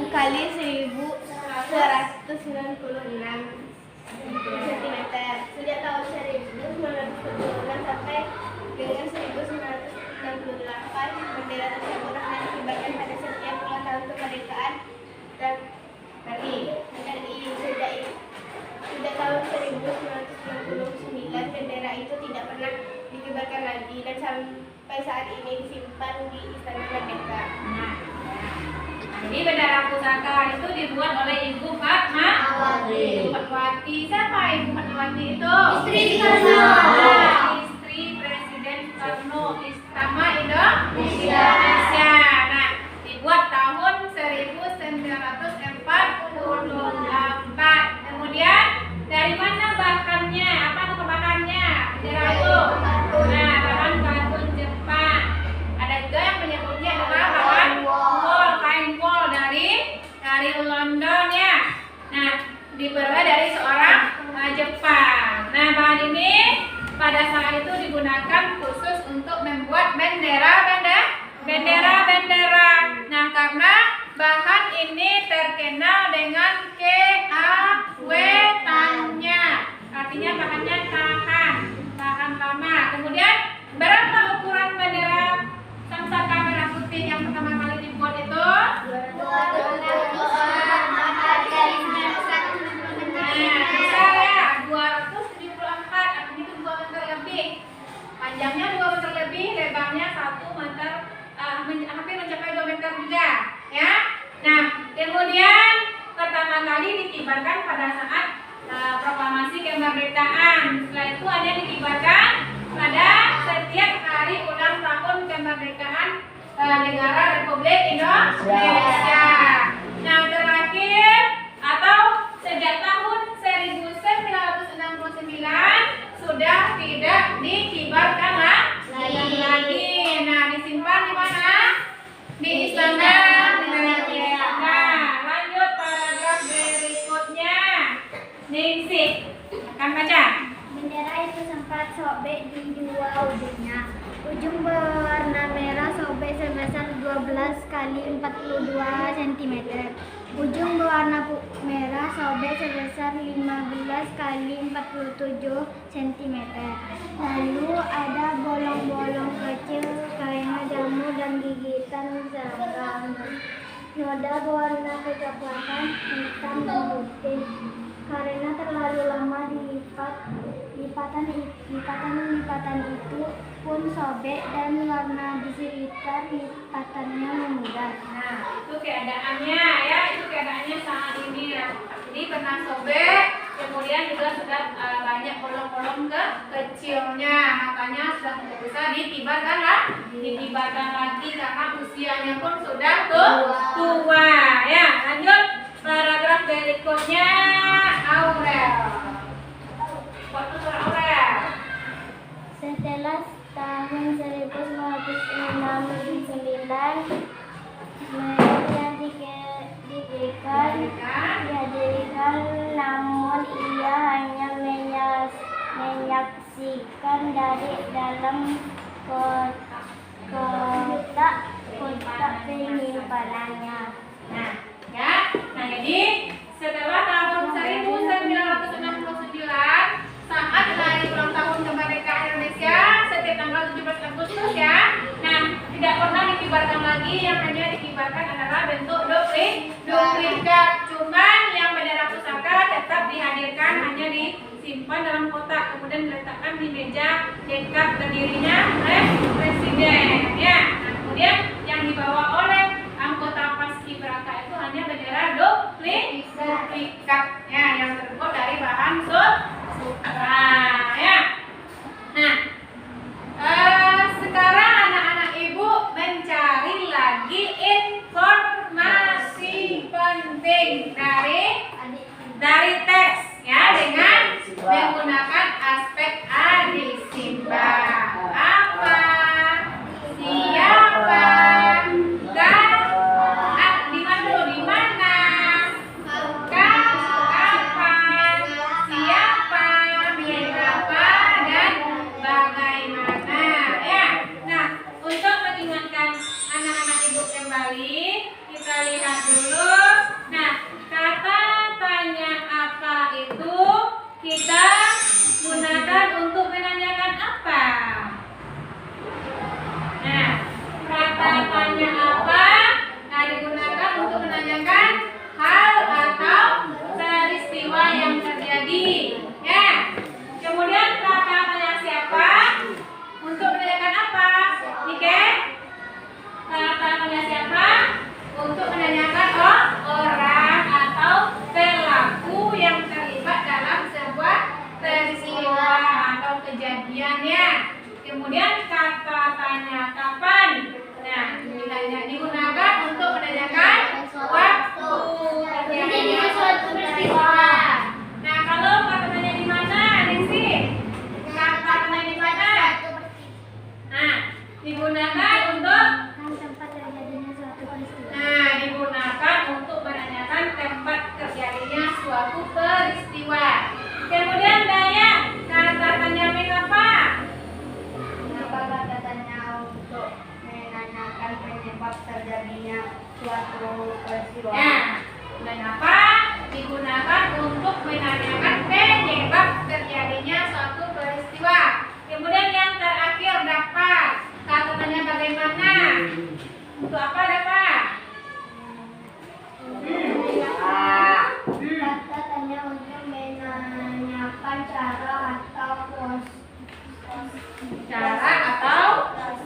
kali 1196 cm. Sejak tahun 1946 sampai dengan 1968, bendera tersebut akan dikibarkan pada setiap ulang tahun kemerdekaan dan RI. Sejak tahun 1999, bendera itu tidak pernah dikibarkan lagi dan sampai saat ini disimpan di Istana Merdeka. Jadi bendera pusaka itu dibuat oleh Ibu Fatmawati. Ibu Fatmawati, siapa Ibu Fatmawati itu? Istri Soekarno. Istri Presiden Soekarno, Istama Indonesia. Nah, dibuat tahun 1944. Kemudian dari mana bahannya? Apa itu bahannya? Bendera itu. Nah, bahan katun Jepang. Ada juga yang menyebutnya adalah bahan wol, kain wol dari London ya. Nah, diperoleh dari seorang Jepang. Nah, bahan ini pada saat itu digunakan khusus untuk membuat bendera. Nah, karena bahan ini terkenal dengan keawetannya, artinya bahannya tahan lama. Kemudian berapa ukuran bendera Sangsaka Merah Putih yang pertama kali dibuat itu? 274 ya, 274, artinya itu 2 meter lebih. Panjangnya 2 meter lebih, lebarnya 1 meter, hampir mencapai 2 meter juga ya. Nah, kemudian pertama kali dikibarkan pada saat proklamasi kemerdekaan. Setelah itu hanya dikibarkan pada setiap hari ulang tahun kemerdekaan negara Republik Indonesia. Nah, terakhir atau sejak tahun 1969 sudah tidak dikibarkan lagi. Nah, disimpan di mana? Di Istana Merdeka. Lanjut paragraf berikutnya. Ningsih akan baca. Bendera itu sempat sobek di dua ujungnya. Ujung berwarna merah sobek sebesar 12 kali 42 cm. Ujung berwarna merah sobek sebesar 15 kali 47 cm. Lalu ada bolong-bolong kecil karena jamur dan gigitan serangga. Noda berwarna kecoklatan, hitam dan putih. Karena terlalu lama dilipat, lipatan itu pun sobek dan warna di sekitar lipatannya memudar. Nah, itu keadaannya ya, itu keadaannya saat ini ya. Jadi pernah sobek, kemudian juga sudah banyak bolong-bolong kecilnya, makanya sudah tidak bisa ditibarkan lagi karena usianya pun sudah tua. Ya, lanjut paragraf berikutnya, Aurel. Waktu suara Aurel. Setelah tahun 1969, yang didirikan, namun ia hanya menyaksikan dari dalam kotak penyimpanannya. Nah, ya. Nah, jadi setelah tahun 1969 saat hari ulang tahun kemerdekaan Indonesia setiap tanggal 17 Agustus ya. Nah, tidak pernah dikibarkan lagi, yang hanya dikibarkan adalah bentuk duplikat. Cuman yang bendera pusaka tetap dihadirkan, hanya disimpan dalam kotak, kemudian diletakkan di meja dekat berdirinya presiden. Ya. Nah, kemudian yang dibawa oleh anggota Paskibraka itu hanya bendera duplikat ya, yang terbuat dari bahan sutra ya. Nah, sekarang anak-anak ibu mencari lagi informasi penting dari teks ya, dengan menggunakan aspek adisimba. Apa? Siapa? Di mana? Kapan? Siapa? Mengapa? Dan bagaimana ya. Nah, untuk mengingatkan anak-anak ibu kembali, kita lihat dulu. Nah, kata tanya apa itu kita gunakan untuk menanyakan apa? Nah, kata tanya apa digunakan untuk menanyakan hal atau peristiwa yang terjadi. Ya. Kemudian kata tanya siapa untuk menanyakan apa? Nike? Kata tanya siapa untuk menanyakan orang atau pelaku yang terlibat dalam sebuah peristiwa atau kejadiannya. Kemudian kata tanya kapan? Nah, digunakan untuk menanyakan waktu terjadinya suatu peristiwa. Nah, kalau kata tanya di mana, Ningsi? Kata tanya di mana? Nah, digunakan untuk Tempat terjadinya suatu peristiwa. Nah, digunakan untuk menanyakan tempat terjadinya suatu peristiwa. Kemudian Daya, kata tanya mengapa? Kenapa kata tanya untuk menanyakan penyebab terjadinya suatu peristiwa? Nah, mengapa digunakan untuk menanyakan penyebab terjadinya suatu peristiwa. Kemudian yang terakhir dapat kata tanya bagaimana? Untuk apa dapat? Kata tanya untuk menanyakan cara atau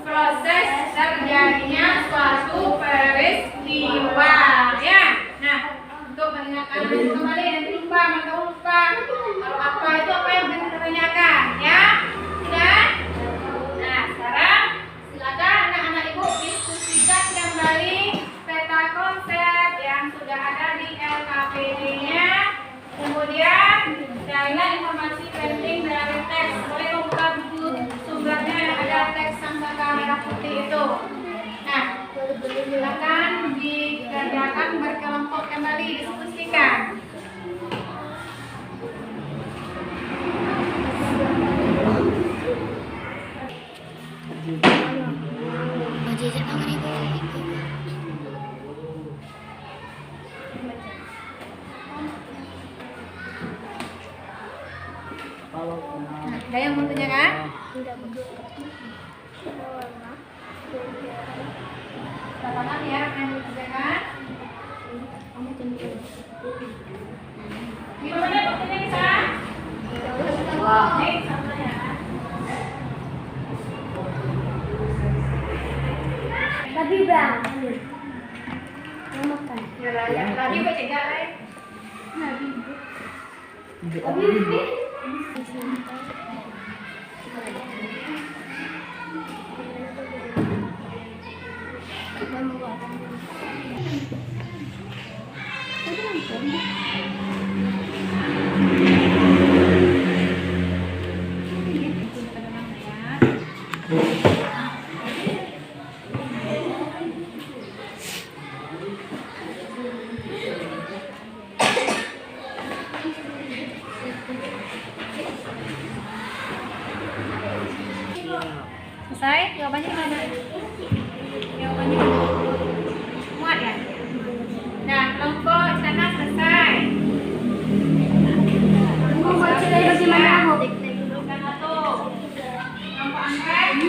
proses terjadinya suatu peristiwa ya. Nah, untuk mengingatkan kembali nanti lupa, kalau apa itu apa yang bisa ditanyakan ya. Sudah? Nah, sekarang silakan anak-anak ibu diskusikan kembali peta konsep yang sudah ada di LKPD-nya. Kemudian carilah informasi penting dari teks. Boleh membuka buku sumbernya yang ada teks sangsaka merah putih itu. Nah, silakan dikerjakan berkelompok kembali, diskusikan. Ada yang mau tanyakan? Tangan ya, yang mau tanyakan? Gimana waktunya Nisa? Baik, sama ya. Tapi bang, mau makan. Lagi baca galai. Selesai? Jawabannya gimana? Jawabannya muat ya? Nah, kelompok sana selesai. Kelompok Cerita bagaimana aku? bukan satu. Kelompok anggrek.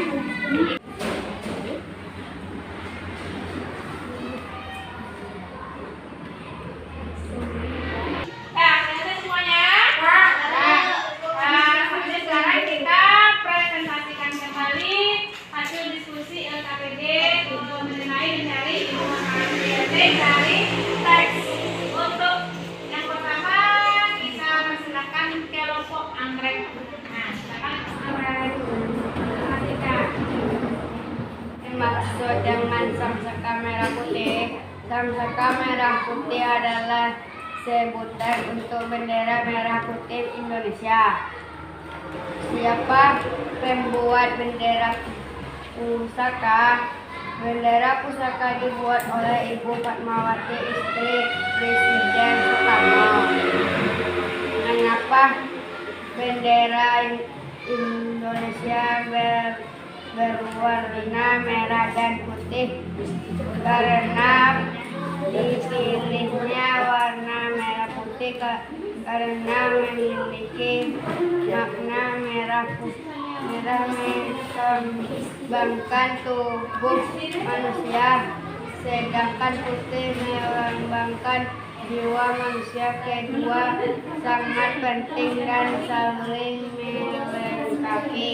Nah, selesai semuanya? Sampai sekarang kita presentasikan kembali hasil diskusi LKPD mengenai mencari informasi dari teks. Untuk yang pertama kita persilakan kelompok anggrek. Nah, silakan anggrek. Perhatikan. Maksud dengan samsaka merah putih. Samsaka merah putih adalah sebutan untuk bendera merah putih Indonesia. Siapa pembuat bendera pusaka? Bendera pusaka dibuat oleh Ibu Fatmawati, istri Presiden Soekarno. Mengapa bendera Indonesia berwarna merah dan putih? Karena dipilihnya warna merah putih karena memiliki makna merah melambangkan tubuh manusia, sedangkan putih melambangkan jiwa manusia. Kedua sangat penting dan saling melengkapi.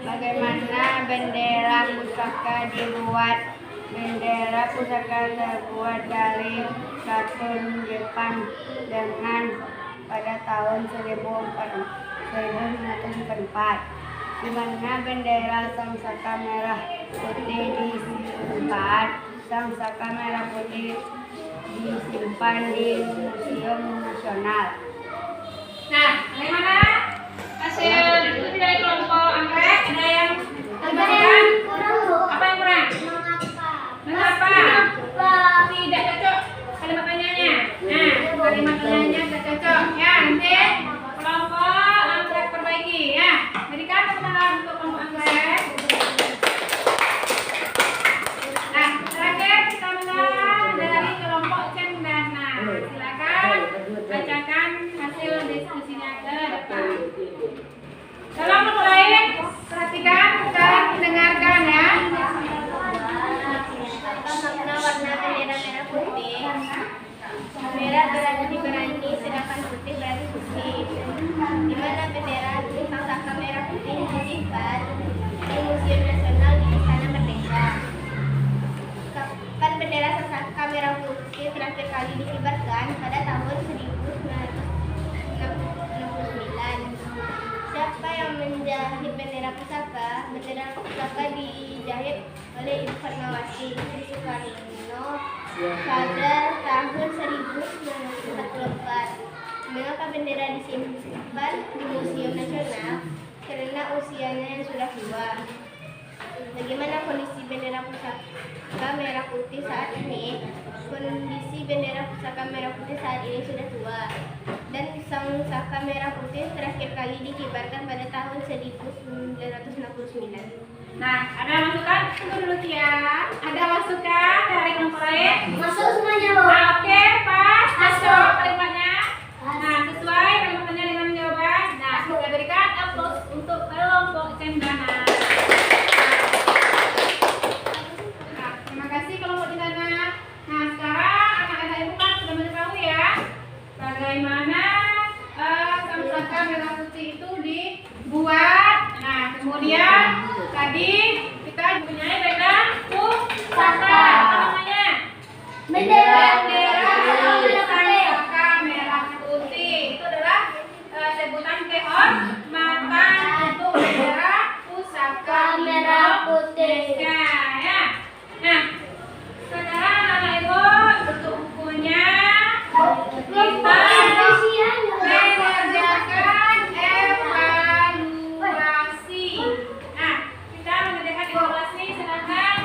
Bagaimana bendera pusaka dibuat? Bendera pusaka terbuat dari katun Jepang dengan pada tahun 1904, di mana bendera Sangsaka merah putih disimpan. Sangsaka merah putih disimpan di Museum Nasional. Nah, bagaimana hasil diskusi dari kelompok anggrek? Ada yang tambahkan? Apa yang kurang? Mengapa? Tidak cocok kalimat tanyanya. Nah, kalimat tanyanya tidak cocok. Ya, nanti kelompok anggrek perbaiki ya. Berikan tepuk tangan untuk kelompok anggrek. Nah, terakhir kita mulai dari kelompok cendana. Silakan bacakan hasil diskusinya ke depan. Dalam memulai, perhatikan dan dengarkan ya. Makna warna bendera merah putih. Merah berarti berani, sedangkan putih berarti bersih. Di mana bendera Sangsaka merah putih disimpan di Museum Nasional di Istana Merdeka. Kapan bendera Sangsaka merah putih terakhir kali dikibarkan? Pada tahun 1969. Siapa yang menjahit bendera pusaka? Bendera pusaka dijahit oleh Ibu Fatmawati, istri Soekarno pada tahun 1944. Mengapa bendera disimpan di Museum Nasional? Karena usianya yang sudah tua. Bagaimana kondisi bendera pusaka merah putih saat ini? Kondisi bendera pusaka merah putih saat ini sudah tua. Dan Sangsaka merah putih terakhir kali dikibarkan pada tahun 1969. Nah, ada masukan? Tunggu dulu ya. Ada masukan dari kelompok lain? Masuk semuanya, Bu. Oke, pas. Masuk kalimatnya. Nah, sesuai kalimatnya dengan jawaban. Nah, semoga dari merah putih itu dibuat. Nah, kemudian tadi kita punya benda pusaka. Apa namanya? Bendera. Bendera pusaka merah putih. Itu adalah sebutan kehormatan untuk bendera pusaka Merah putih. ya. Nah, sekarang anak ibu untuk bukunya kita mengerjakan evaluasi. Nah, kita mengerjakan evaluasi. Silakan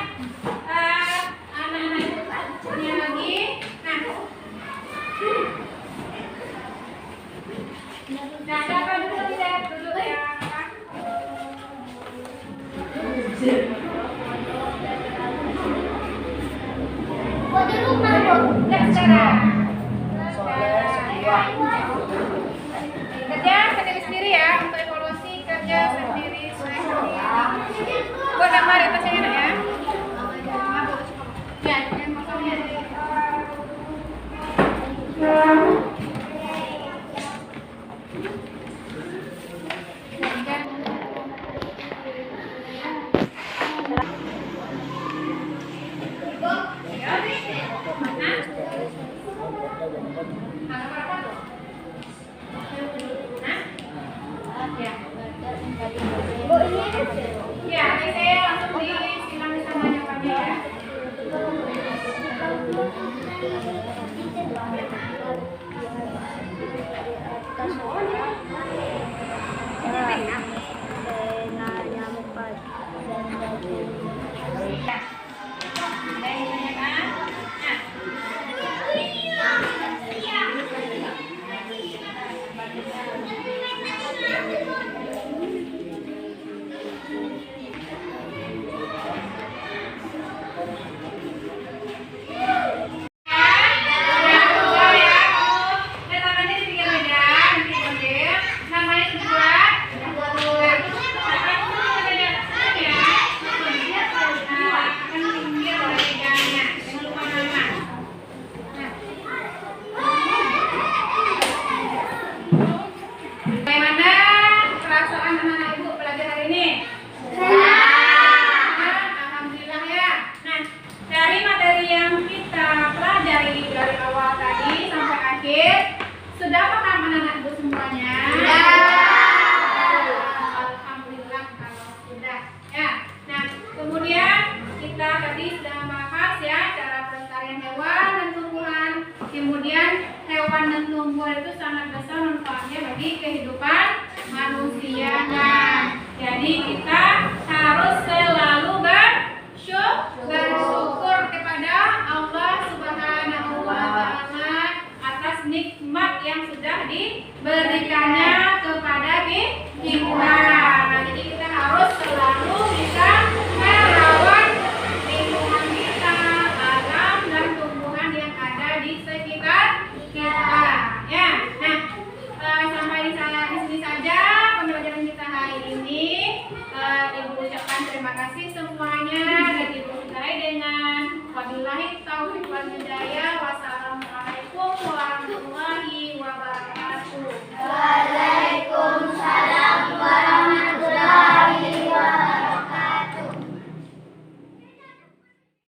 anak-anak ibu punya lagi. Nah, siapa dulu bisa duduk ya? Kok di rumah dong? Sekarang kerja sendiri ya, untuk evaluasi kerja sendiri. Buat gambar itu saya ya. Ya, yang maksudnya. Ya, ini saya langsung disilang di sana jawabannya ya. Ada yang ditanyakan? Nah. Bagaimana perasaan anak-anak ibu belajar hari ini? Alhamdulillah ya. Nah, dari materi yang kita pelajari dari awal tadi sampai akhir, sudah paham anak-anak ibu semuanya? Alhamdulillah kalau sudah. Ya. Nah, kemudian kita tadi sudah membahas ya cara pelestarian hewan dan tumbuhan. Kemudian hewan dan tumbuhan itu sangat besar manfaatnya bagi kehidupan manusia. Nah, jadi kita harus selalu bersyukur kepada Allah Subhanahu wa Ta'ala atas nikmat yang sudah diberikannya kepada kita. Nah, jadi kita harus selalu bisa merawat lingkungan kita, alam dan tumbuhan yang ada di sekitar kita. Ya, nah sampai di sini saja pembelajaran kita hari ini. Ibu ucapkan terima kasih semuanya dan ibu selesai dengan wabillahi taufiq wal hidayah.